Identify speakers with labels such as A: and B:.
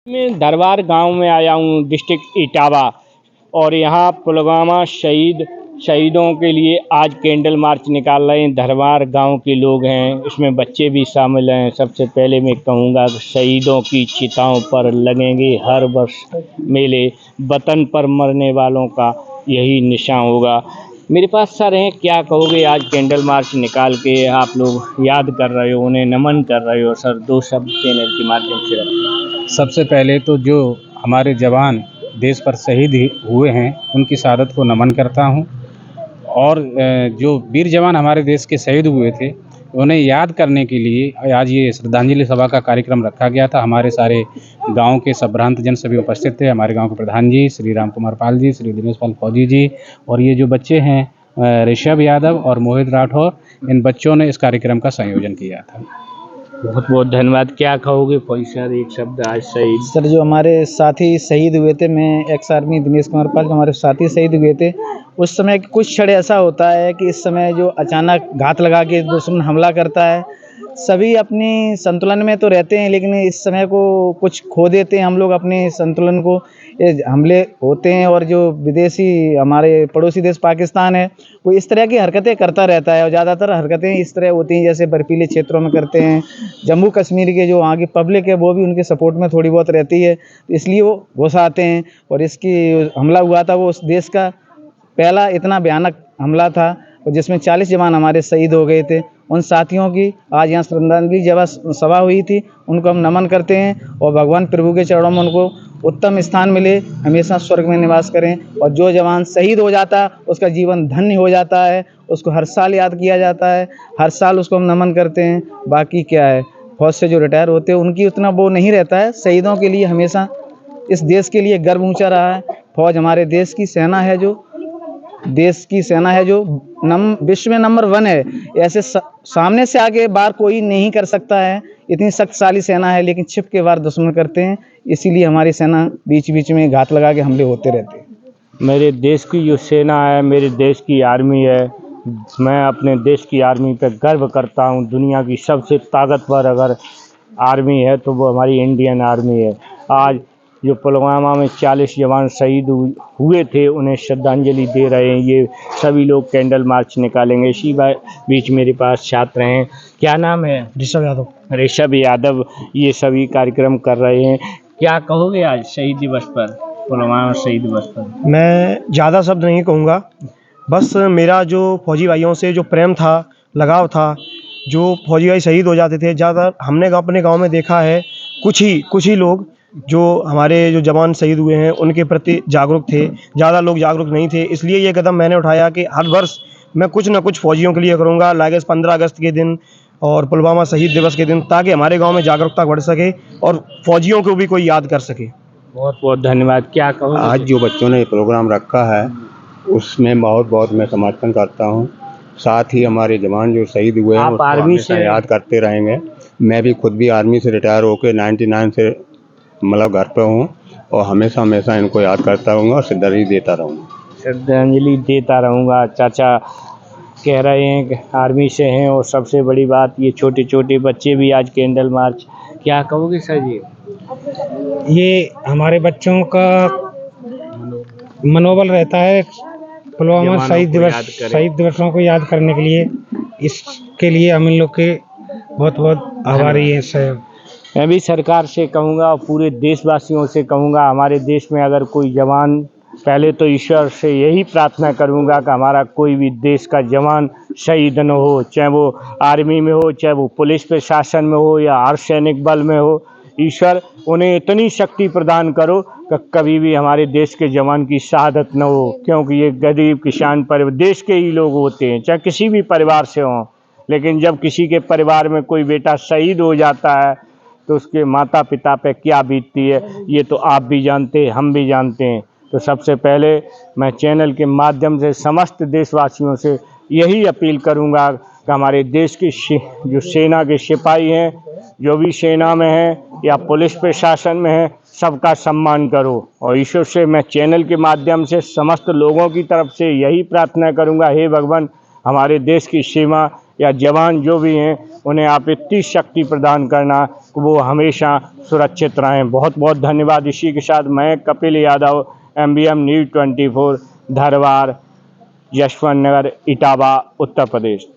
A: मैं दरबार गांव में आया हूँ, डिस्ट्रिक्ट इटावा। और यहाँ पुलवामा शहीदों के लिए आज कैंडल मार्च निकाल रहे हैं। दरबार गांव के लोग हैं, इसमें बच्चे भी शामिल हैं। सबसे पहले मैं कहूँगा शहीदों की चिताओं पर लगेंगे हर वर्ष मेले। वतन पर मरने वालों का यही निशान होगा। मेरे पास सर हैं, क्या कहोगे? आज कैंडल मार्च निकाल के आप लोग याद कर रहे हो, उन्हें नमन कर रहे हो। सर, दो शब्द चैनल के माध्यम से रखें।
B: सबसे पहले तो जो हमारे जवान देश पर शहीद हुए हैं उनकी शहादत को नमन करता हूं। और जो वीर जवान हमारे देश के शहीद हुए थे उन्हें याद करने के लिए आज ये श्रद्धांजलि सभा का कार्यक्रम रखा गया था। हमारे सारे गांव के संभ्रांत जन सभी उपस्थित थे। हमारे गांव के प्रधान जी श्री राम कुमार पाल जी, श्री दिनेश पाल फौजी जी, और ये जो बच्चे हैं ऋषभ यादव और मोहित राठौर, इन बच्चों ने इस कार्यक्रम का संयोजन किया था।
A: बहुत बहुत धन्यवाद। क्या कहोगे फौजी सर, एक शब्द आज शहीद?
C: सर, जो हमारे साथी शहीद हुए थे, मैं एक्स आर्मी दिनेश कुमार पाल, जो हमारे साथी शहीद हुए थे, उस समय कुछ क्षण ऐसा होता है कि इस समय जो अचानक घात लगा के दुश्मन हमला करता है, सभी अपनी संतुलन में तो रहते हैं लेकिन इस समय को कुछ खो देते हैं हम लोग अपने संतुलन को। ये हमले होते हैं और जो विदेशी हमारे पड़ोसी देश पाकिस्तान है वो इस तरह की हरकतें करता रहता है और ज़्यादातर हरकतें इस तरह होती हैं जैसे बर्फीले क्षेत्रों में करते हैं। जम्मू कश्मीर के जो वहाँ की पब्लिक है वो भी उनके सपोर्ट में थोड़ी बहुत रहती है, इसलिए वो घुस आते हैं। और इसकी हमला हुआ था वो उस देश का पहला इतना भयानक हमला था और जिसमें 40 जवान हमारे शहीद हो गए थे। उन साथियों की आज यहाँ श्रद्धांजलि सभा हुई थी, उनको हम नमन करते हैं और भगवान प्रभु के चरणों में उनको उत्तम स्थान मिले, हमेशा स्वर्ग में निवास करें। और जो जवान शहीद हो जाता उसका जीवन धन्य हो जाता है, उसको हर साल याद किया जाता है, हर साल उसको हम नमन करते हैं। बाकी क्या है, फौज से जो रिटायर होते हैं उनकी उतना वो नहीं रहता है। शहीदों के लिए हमेशा इस देश के लिए गर्व ऊंचा रहा है। फौज हमारे देश की सेना है, जो देश की सेना है, जो विश्व में नंबर 1 है। ऐसे सामने से आगे बार कोई नहीं कर सकता है, इतनी शक्तिशाली सेना है, लेकिन छिप के वार दुश्मन करते हैं। इसीलिए हमारी सेना बीच बीच में घात लगा के हमले होते रहते हैं।
A: मेरे देश की जो सेना है, मेरे देश की आर्मी है, मैं अपने देश की आर्मी पे गर्व करता हूँ। दुनिया की सबसे ताकतवर अगर आर्मी है तो वो हमारी इंडियन आर्मी है। आज जो पुलवामा में 40 जवान शहीद हुए थे उन्हें श्रद्धांजलि दे रहे हैं। ये सभी लोग कैंडल मार्च निकालेंगे। इसी बीच मेरे पास छात्र हैं, क्या नाम है?
C: ऋषभ यादव।
A: ऋषभ यादव, ये सभी कार्यक्रम कर रहे हैं। क्या कहोगे आज शहीद दिवस पर, पुलवामा शहीद दिवस पर?
D: मैं ज़्यादा शब्द नहीं कहूँगा, बस मेरा जो फौजी भाइयों से जो प्रेम था, लगाव था, जो फौजी भाई शहीद हो जाते थे, ज़्यादा हमने अपने गांव में देखा है, कुछ ही लोग जो हमारे जो जवान शहीद हुए हैं उनके प्रति जागरूक थे, ज़्यादा लोग जागरूक नहीं थे। इसलिए ये कदम मैंने उठाया कि हर वर्ष मैं कुछ ना कुछ फौजियों के लिए करूँगा, लाइक 15 अगस्त के दिन और पुलवामा शहीद दिवस के दिन, ताकि हमारे गाँव में जागरूकता बढ़ सके और फौजियों को भी कोई याद कर सके।
A: बहुत बहुत धन्यवाद। क्या कहोगे?
E: आज जो बच्चों ने प्रोग्राम रखा है उसमें बहुत मैं समर्थन करता हूं। साथ ही हमारे जवान जो शहीद हुए हैं उसको हमेशा याद करते रहेंगे। मैं भी खुद भी आर्मी से रिटायर होकर 99 से मतलब घर पे हूं और हमेशा इनको याद करता रहूँगा और श्रद्धांजलि देता रहूँगा। चाचा कह रहे हैं कि आर्मी से हैं और सबसे बड़ी बात ये छोटे छोटे बच्चे भी आज कैंडल मार्च। क्या कहोगे सर जी?
C: ये हमारे बच्चों का मनोबल रहता है पुलवामा शहीद दिवसों को याद करने के लिए। इसके लिए हम इन लोग के बहुत बहुत आभारी हैं सर।
A: मैं भी सरकार से कहूँगा और पूरे देशवासियों से कहूँगा, हमारे देश में अगर कोई जवान, पहले तो ईश्वर से यही प्रार्थना करूँगा कि हमारा कोई भी देश का जवान शहीद न हो, चाहे वो आर्मी में हो, चाहे वो पुलिस प्रशासन में हो या अर्धसैनिक बल में हो। ईश्वर उन्हें इतनी शक्ति प्रदान करो कि कभी भी हमारे देश के जवान की शहादत न हो, क्योंकि ये गरीब किसान परिवार देश के ही लोग होते हैं, चाहे किसी भी परिवार से हों। लेकिन जब किसी के परिवार में कोई बेटा शहीद हो जाता है तो उसके माता पिता पे क्या बीतती है, ये तो आप भी जानते हैं, हम भी जानते हैं। तो सबसे पहले मैं चैनल के माध्यम से समस्त देशवासियों से यही अपील करूंगा कि हमारे देश की जो सेना के सिपाही हैं, जो भी सेना में हैं या पुलिस प्रशासन में हैं, सबका सम्मान करो। और ईश्वर से मैं चैनल के माध्यम से समस्त लोगों की तरफ से यही प्रार्थना करूंगा, हे भगवान, हमारे देश की सीमा या जवान जो भी हैं उन्हें आप इतनी शक्ति प्रदान करना कि वो हमेशा सुरक्षित रहें। बहुत बहुत धन्यवाद। इसी के साथ मैं कपिल यादव, MBM न्यूज़ 24, धरवार, यशवंत नगर, इटावा, उत्तर प्रदेश।